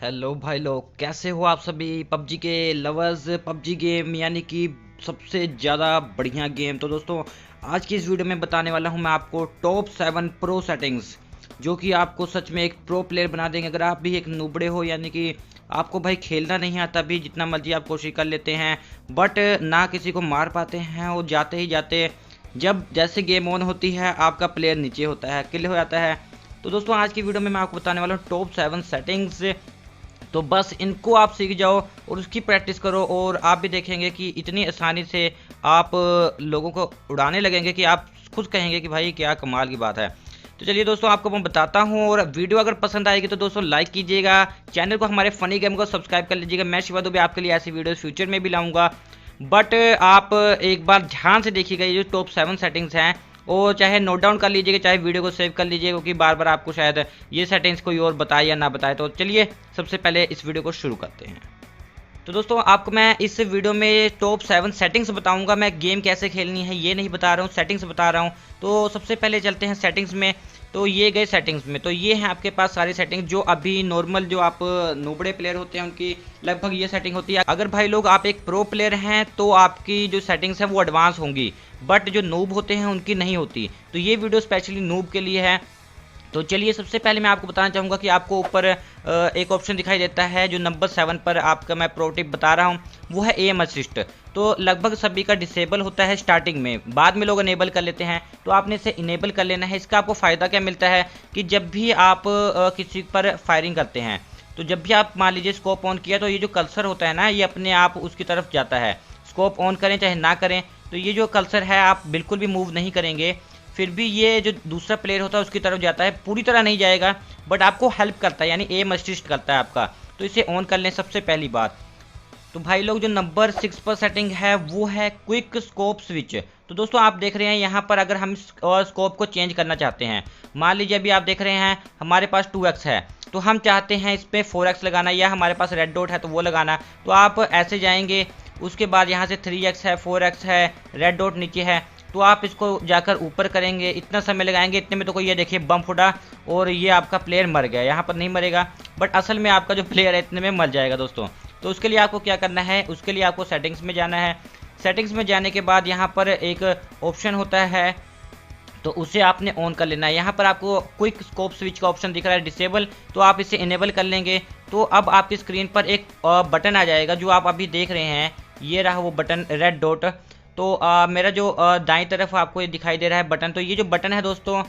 Hello भाई लोग, कैसे हो आप सभी पबजी के लवर्स। पबजी गेम यानी कि सबसे ज़्यादा बढ़िया गेम। तो दोस्तों, आज की इस वीडियो में बताने वाला हूं मैं आपको टॉप 7 प्रो सेटिंग्स, जो कि आपको सच में एक प्रो प्लेयर बना देंगे। अगर आप भी एक नुबड़े हो, यानी कि आपको भाई खेलना नहीं आता, भी जितना मर्जी आप कोशिश कर लेते हैं बट ना किसी को मार पाते हैं, और जाते ही जाते जब जैसे गेम ऑन होती है आपका प्लेयर नीचे होता है, किल हो जाता है। तो दोस्तों, आज की वीडियो में मैं आपको बताने वाला हूँ टॉप 7 सेटिंग्स। तो बस इनको आप सीख जाओ और उसकी प्रैक्टिस करो, और आप भी देखेंगे कि इतनी आसानी से आप लोगों को उड़ाने लगेंगे कि आप खुद कहेंगे कि भाई क्या कमाल की बात है। तो चलिए दोस्तों, आपको मैं बताता हूँ, और वीडियो अगर पसंद आएगी तो दोस्तों लाइक कीजिएगा, चैनल को हमारे फनी गेम को सब्सक्राइब कर लीजिएगा। मैं शिवा दुबे आपके लिए ऐसी वीडियो फ्यूचर में भी लाऊंगा। बट आप एक बार ध्यान से देखिएगा ये जो टॉप 7 सेटिंग्स हैं, और चाहे नोट डाउन कर लीजिएगा, चाहे वीडियो को सेव कर लीजिएगा, क्योंकि बार बार आपको शायद ये सेटिंग्स कोई और बताए या ना बताए। तो चलिए सबसे पहले इस वीडियो को शुरू करते हैं। तो दोस्तों, आपको मैं इस वीडियो में टॉप 7 सेटिंग्स बताऊंगा। मैं गेम कैसे खेलनी है ये नहीं बता रहा हूँ, सेटिंग्स बता रहा हूँ। तो सबसे पहले चलते हैं सेटिंग्स में। तो ये गए सेटिंग्स में, तो ये हैं आपके पास सारी सेटिंग्स जो अभी नॉर्मल जो आप नोबड़े प्लेयर होते हैं उनकी लगभग ये सेटिंग होती है। अगर भाई लोग आप एक प्रो प्लेयर हैं तो आपकी जो सेटिंग्स है वो एडवांस होंगी, बट जो नूब होते हैं उनकी नहीं होती। तो ये वीडियो स्पेशली नूब के लिए है। तो चलिए सबसे पहले मैं आपको बताना चाहूँगा कि आपको ऊपर एक ऑप्शन दिखाई देता है जो नंबर 7 पर आपका मैं प्रो टिप बता रहा हूँ, वो है एम असिस्ट। तो लगभग सभी का डिसेबल होता है स्टार्टिंग में, बाद में लोग इनेबल कर लेते हैं। तो आपने इसे इनेबल कर लेना है। इसका आपको फ़ायदा क्या मिलता है कि जब भी आप किसी पर फायरिंग करते हैं, तो जब भी आप मान लीजिए स्कोप ऑन किया, तो ये जो कर्सर होता है ना, ये अपने आप उसकी तरफ जाता है। स्कोप ऑन करें चाहे ना करें, तो ये जो कर्सर है आप बिल्कुल भी मूव नहीं करेंगे, फिर भी ये जो दूसरा प्लेयर होता है उसकी तरफ जाता है। पूरी तरह नहीं जाएगा बट आपको हेल्प करता है, यानी एम असिस्ट करता है आपका। तो इसे ऑन कर लें सबसे पहली बात। तो भाई लोग, जो नंबर 6 पर सेटिंग है वो है क्विक स्कोप स्विच। तो दोस्तों, आप देख रहे हैं यहाँ पर अगर हम स्कोप को चेंज करना चाहते हैं, मान लीजिए अभी आप देख रहे हैं हमारे पास 2x है, तो हम चाहते हैं इस पर 4x लगाना, या हमारे पास रेड डॉट है तो वो लगाना। तो आप ऐसे जाएंगे, उसके बाद यहाँ से 3x है, 4x है, रेड डॉट नीचे है, तो आप इसको जाकर ऊपर करेंगे, इतना समय लगाएंगे। इतने में तो कोई ये देखिए बम फुटा और ये आपका प्लेयर मर गया। यहाँ पर नहीं मरेगा बट असल में आपका जो प्लेयर है इतने में मर जाएगा दोस्तों। तो उसके लिए आपको क्या करना है, उसके लिए आपको सेटिंग्स में जाना है। सेटिंग्स में जाने के बाद यहाँ पर एक ऑप्शन होता है, तो उसे आपने ऑन कर लेना है। यहाँ पर आपको क्विक स्कोप स्विच का ऑप्शन दिख रहा है डिसेबल, तो आप इसे इनेबल कर लेंगे। तो अब आपकी स्क्रीन पर एक बटन आ जाएगा जो आप अभी देख रहे हैं, ये रहा वो बटन रेड डॉट। तो मेरा जो दाईं तरफ आपको ये दिखाई दे रहा है बटन, तो ये जो बटन है दोस्तों,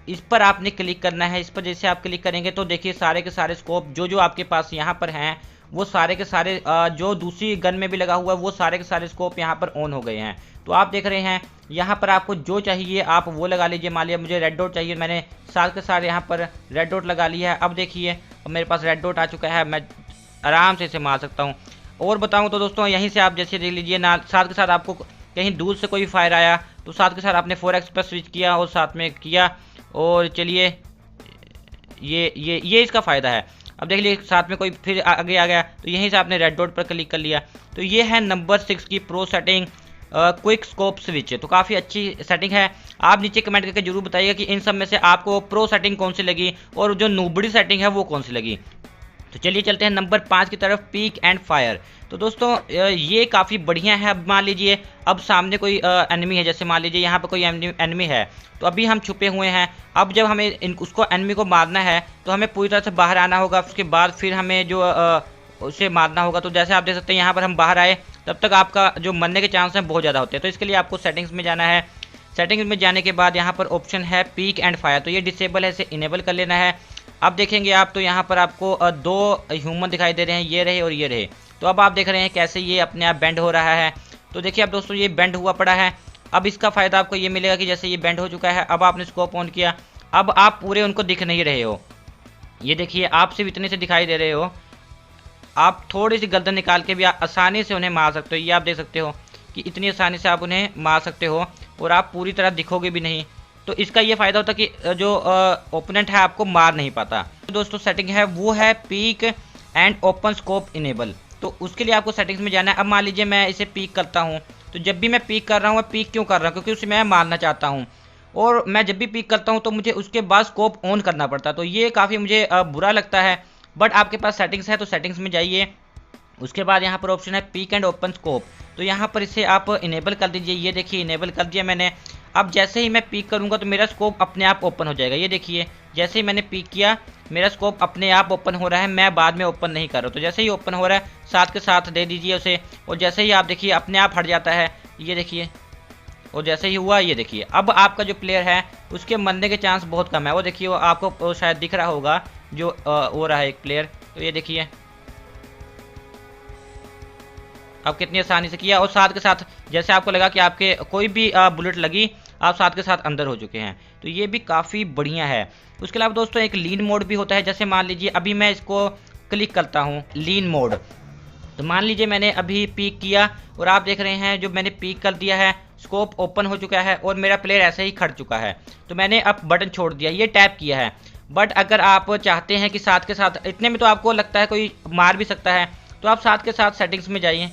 इस पर आपने क्लिक करना है। इस पर जैसे आप क्लिक करेंगे तो देखिए सारे के सारे स्कोप जो जो आपके पास यहाँ पर हैं, वो सारे के सारे जो दूसरी गन में भी लगा हुआ है, वो सारे के सारे स्कोप यहाँ पर ऑन हो गए हैं। तो आप देख रहे हैं यहाँ पर आपको जो चाहिए आप वो लगा लीजिए। मान लिया मुझे रेड डॉट चाहिए, मैंने सारे के सारे यहाँ पर रेड डॉट लगा लिया है। अब देखिए मेरे पास रेड डॉट आ चुका है, मैं आराम से इसे मार सकता हूँ। और बताऊँ तो दोस्तों, यहीं से आप जैसे देख लीजिए ना, साथ के साथ आपको कहीं दूर से कोई फायर आया तो साथ के साथ आपने 4x पर स्विच किया और साथ में किया। और चलिए ये इसका फ़ायदा है। अब देख लीजिए साथ में कोई फिर आगे आ गया, तो यहीं से आपने रेड डॉट पर क्लिक कर लिया। तो ये है नंबर 6 की pro setting, quick scope switch. तो काफ़ी अच्छी सेटिंग है। आप नीचे कमेंट करके जरूर बताइएगा कि इन सब में से आपको प्रो सेटिंग कौन सी लगी और जो नूबड़ी सेटिंग है वो कौन सी लगी। तो चलिए चलते हैं नंबर 5 की तरफ, पीक एंड फायर। तो दोस्तों, ये काफ़ी बढ़िया है। अब मान लीजिए अब सामने कोई एनिमी है, जैसे मान लीजिए यहाँ पर कोई एनिमी है, तो अभी हम छुपे हुए हैं। अब जब हमें उसको एनिमी को मारना है तो हमें पूरी तरह से बाहर आना होगा, उसके बाद फिर हमें जो उसे मारना होगा। तो जैसे आप देख सकते हैं यहाँ पर हम बाहर आए, तब तक आपका जो मरने के चांस हैं बहुत ज़्यादा होते हैं। तो इसके लिए आपको सेटिंग्स में जाना है। सेटिंग्स में जाने के बाद यहाँ पर ऑप्शन है पीक एंड फायर, तो ये डिसेबल है, इसे इनेबल कर लेना है। अब देखेंगे आप तो यहाँ पर आपको दो ह्यूमन दिखाई दे रहे हैं, ये रहे और ये रहे। तो अब आप देख रहे हैं कैसे ये अपने आप बेंड हो रहा है। तो देखिए अब दोस्तों, ये बेंड हुआ पड़ा है। अब इसका फ़ायदा आपको ये मिलेगा कि जैसे ये बेंड हो चुका है, अब आपने स्कोप ऑन किया, अब आप पूरे उनको दिख नहीं रहे हो। ये देखिए आप सिर्फ इतने से दिखाई दे रहे हो, आप थोड़ी सी गर्दन निकाल के भी आसानी से उन्हें मार सकते हो। ये आप देख सकते हो कि इतनी आसानी से आप उन्हें मार सकते हो और आप पूरी तरह दिखोगे भी नहीं। तो इसका ये फ़ायदा होता है कि जो ओपोनेंट है आपको मार नहीं पाता। तो दोस्तों, सेटिंग है वो है peak and open scope enable. तो उसके लिए आपको सेटिंग्स में जाना है। अब मान लीजिए मैं इसे पीक करता हूँ, तो जब भी मैं पीक कर रहा हूँ, मैं पीक क्यों कर रहा हूँ, क्योंकि उसे मैं मारना चाहता हूँ। और मैं जब भी पीक करता हूँ तो मुझे उसके बाद स्कोप ऑन करना पड़ता है। तो ये काफ़ी मुझे बुरा लगता है। बट आपके पास सेटिंग्स है तो सेटिंग्स में जाइए। उसके बाद यहाँ पर ऑप्शन है पीक एंड ओपन स्कोप, तो यहाँ पर इसे आप इनेबल कर दीजिए। ये देखिए इनेबल कर दिया मैंने। अब जैसे ही मैं पीक करूँगा तो मेरा स्कोप अपने आप ओपन हो जाएगा। ये देखिए जैसे ही मैंने पीक किया मेरा स्कोप अपने आप ओपन हो रहा है, मैं बाद में ओपन नहीं कर रहा हूँ। तो जैसे ही ओपन हो रहा है साथ के साथ दे दीजिए उसे, और जैसे ही आप देखिए अपने आप हट जाता है। ये देखिए, और जैसे ही हुआ ये देखिए अब आपका जो प्लेयर है उसके मरने के चांस बहुत कम है। वो देखिए वो आपको शायद दिख रहा होगा जो हो रहा है एक प्लेयर। तो ये देखिए अब कितनी आसानी से किया, और साथ के साथ जैसे आपको लगा कि आपके कोई भी बुलेट लगी आप साथ के साथ अंदर हो चुके हैं। तो ये भी काफ़ी बढ़िया है। उसके अलावा दोस्तों एक लीन मोड भी होता है। जैसे मान लीजिए अभी मैं इसको क्लिक करता हूँ लीन मोड, तो मान लीजिए मैंने अभी पीक किया और आप देख रहे हैं जो मैंने पीक कर दिया है स्कोप ओपन हो चुका है और मेरा प्लेयर ऐसे ही खड़ चुका है। तो मैंने अब बटन छोड़ दिया, ये टैप किया है। बट अगर आप चाहते हैं कि साथ के साथ इतने में तो आपको लगता है कोई मार भी सकता है, तो आप साथ के साथ सेटिंग्स में जाइए।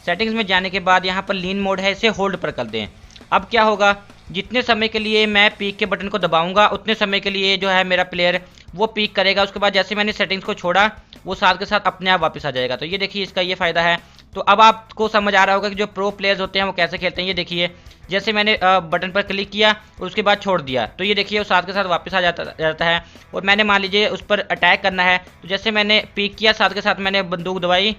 सेटिंग्स में जाने के बाद यहाँ पर लीन मोड है, इसे होल्ड पर कर दें। अब क्या होगा, जितने समय के लिए मैं पीक के बटन को दबाऊंगा उतने समय के लिए जो है मेरा प्लेयर वो पीक करेगा। उसके बाद जैसे मैंने सेटिंग्स को छोड़ा वो साथ के साथ अपने आप वापस आ जाएगा। तो ये देखिए इसका ये फ़ायदा है। तो अब आपको समझ आ रहा होगा कि जो प्रो प्लेयर्स होते हैं वो कैसे खेलते हैं। ये देखिए जैसे मैंने बटन पर क्लिक किया और उसके बाद छोड़ दिया तो ये देखिए वो साथ के साथ वापस आ जाता है। और मैंने मान लीजिए उस पर अटैक करना है, तो जैसे मैंने पीक किया साथ के साथ मैंने बंदूक दबाई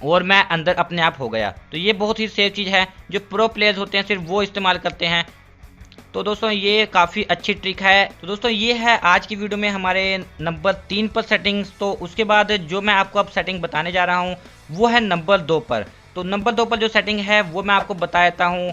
और मैं अंदर अपने आप हो गया। तो ये बहुत ही सेफ चीज़ है, जो प्रो प्लेयर्स होते हैं सिर्फ वो इस्तेमाल करते हैं। तो दोस्तों ये काफ़ी अच्छी ट्रिक है। तो दोस्तों ये है आज की वीडियो में हमारे नंबर 3 पर सेटिंग्स। तो उसके बाद जो मैं आपको अब सेटिंग बताने जा रहा हूँ वो है नंबर 2 पर। तो नंबर 2 पर जो सेटिंग है वो मैं आपको बता देता हूँ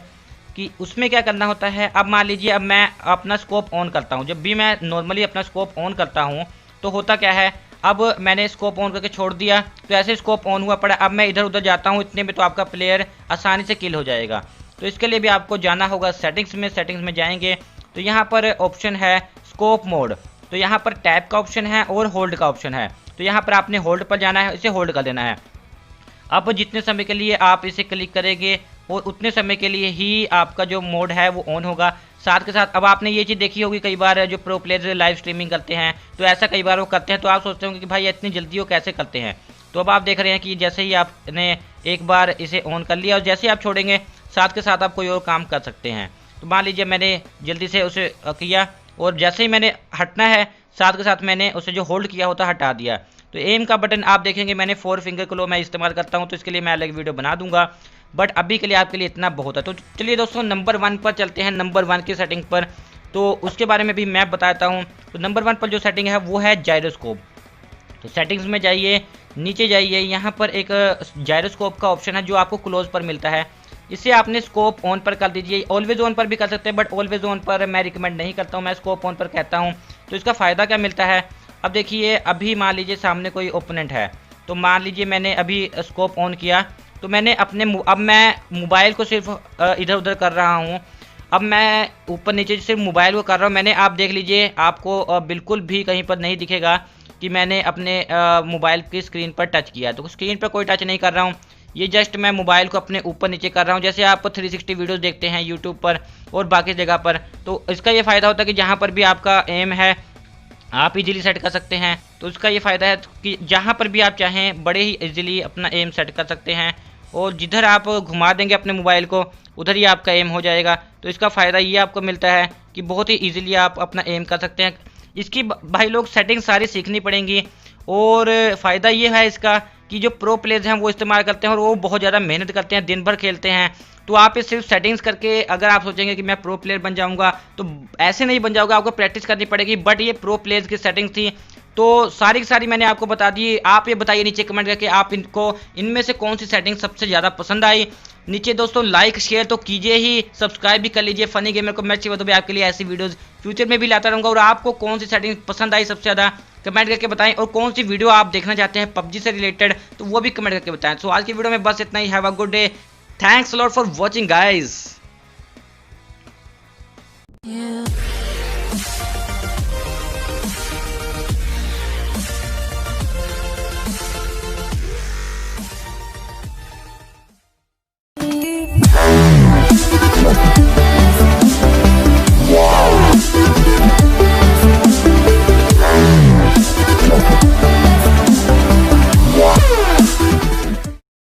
कि उसमें क्या करना होता है। अब मान लीजिए अब मैं अपना स्कोप ऑन करता हूँ, जब भी मैं नॉर्मली अपना स्कोप ऑन करता हूँ तो होता क्या है, अब मैंने स्कोप ऑन करके छोड़ दिया तो ऐसे स्कोप ऑन हुआ पड़ा। अब मैं इधर उधर जाता हूँ, इतने में तो आपका प्लेयर आसानी से किल हो जाएगा। तो इसके लिए भी आपको जाना होगा सेटिंग्स में। सेटिंग्स में जाएंगे तो यहाँ पर ऑप्शन है स्कोप मोड, तो यहाँ पर टैप का ऑप्शन है और होल्ड का ऑप्शन है। तो यहाँ पर आपने होल्ड पर जाना है, इसे होल्ड कर देना है। अब जितने समय के लिए आप इसे क्लिक करेंगे और उतने समय के लिए ही आपका जो मोड है वो ऑन होगा। साथ के साथ अब आपने ये चीज़ देखी होगी कई बार जो प्रो प्लेयर्स लाइव स्ट्रीमिंग करते हैं तो ऐसा कई बार वो करते हैं, तो आप सोचते होंगे कि भाई इतनी जल्दी वो कैसे करते हैं। तो अब आप देख रहे हैं कि जैसे ही आपने एक बार इसे ऑन कर लिया और जैसे ही आप छोड़ेंगे साथ के साथ आप कोई और काम कर सकते हैं। तो मान लीजिए मैंने जल्दी से उसे किया और जैसे ही मैंने हटना है साथ के साथ मैंने उसे जो होल्ड किया होता हटा दिया। तो एम का बटन आप देखेंगे मैंने 4 फिंगर क्लो मैं इस्तेमाल करता हूं, तो इसके लिए मैं अलग वीडियो बना दूंगा, बट अभी के लिए आपके लिए इतना बहुत है। तो चलिए दोस्तों नंबर 1 पर चलते हैं, नंबर 1 की सेटिंग पर। तो उसके बारे में भी मैं बताता हूँ। तो नंबर 1 पर जो सेटिंग है वो है जायरोस्कोप। तो सेटिंग्स में जाइए, नीचे जाइए, यहाँ पर एक जायरोस्कोप का ऑप्शन है जो आपको क्लोज पर मिलता है। इसे आपने स्कोप ऑन पर कर दीजिए। ऑलवेज ऑन पर भी कर सकते हैं बट ऑलवेज ऑन पर मैं रिकमेंड नहीं करता हूँ, मैं स्कोप ऑन पर कहता हूँ। तो इसका फ़ायदा क्या मिलता है, अब देखिए अभी मान लीजिए सामने कोई ओपोनेंट है, तो मान लीजिए मैंने अभी स्कोप ऑन किया तो मैंने अब मैं मोबाइल को सिर्फ इधर उधर कर रहा हूँ। अब मैं ऊपर नीचे सिर्फ मोबाइल को कर रहा हूँ। मैंने आप देख लीजिए आपको बिल्कुल भी कहीं पर नहीं दिखेगा कि मैंने अपने मोबाइल की स्क्रीन पर टच किया। तो स्क्रीन पर कोई टच नहीं कर रहा हूँ, ये जस्ट मैं मोबाइल को अपने ऊपर नीचे कर रहा हूँ, जैसे आप 360 वीडियोस देखते हैं यूट्यूब पर और बाकी जगह पर। तो इसका ये फ़ायदा होता है कि जहाँ पर भी आपका एम है आप इजीली सेट कर सकते हैं। तो इसका ये फ़ायदा है कि जहाँ पर भी आप चाहें बड़े ही इजीली अपना एम सेट कर सकते हैं, और जिधर आप घुमा देंगे अपने मोबाइल को उधर ही आपका एम हो जाएगा। तो इसका फ़ायदा ये आपको मिलता है कि बहुत ही ईजिली आप अपना एम कर सकते हैं। इसकी भाई लोग सेटिंग सारी सीखनी पड़ेंगी, और फ़ायदा ये है इसका कि जो प्रो प्लेयर्स हैं वो इस्तेमाल करते हैं और वो बहुत ज़्यादा मेहनत करते हैं, दिन भर खेलते हैं। तो आप इस सिर्फ सेटिंग्स करके अगर आप सोचेंगे कि मैं प्रो प्लेयर बन जाऊंगा तो ऐसे नहीं बन जाओगे, आपको प्रैक्टिस करनी पड़ेगी। बट ये प्रो प्लेयर्स की सेटिंग्स थी तो सारी की सारी मैंने आपको बता दी। आप ये बताइए नीचे कमेंट करके आप इनमें से कौन सी सेटिंग सबसे ज़्यादा पसंद आई। नीचे दोस्तों लाइक शेयर तो कीजिए ही, सब्सक्राइब भी कर लीजिए। फनी गेमर को मैं अच्छी बात भी आपके लिए ऐसी वीडियोस फ्यूचर में भी लाता रहूँगा। और आपको कौन सी सेटिंग पसंद आई सबसे ज़्यादा कमेंट करके बताएं, और कौन सी वीडियो आप देखना चाहते हैं पबजी से रिलेटेड तो वो भी कमेंट करके बताएं। सो आज की वीडियो में बस इतना ही। Have a good day, thanks a lot for watching guys.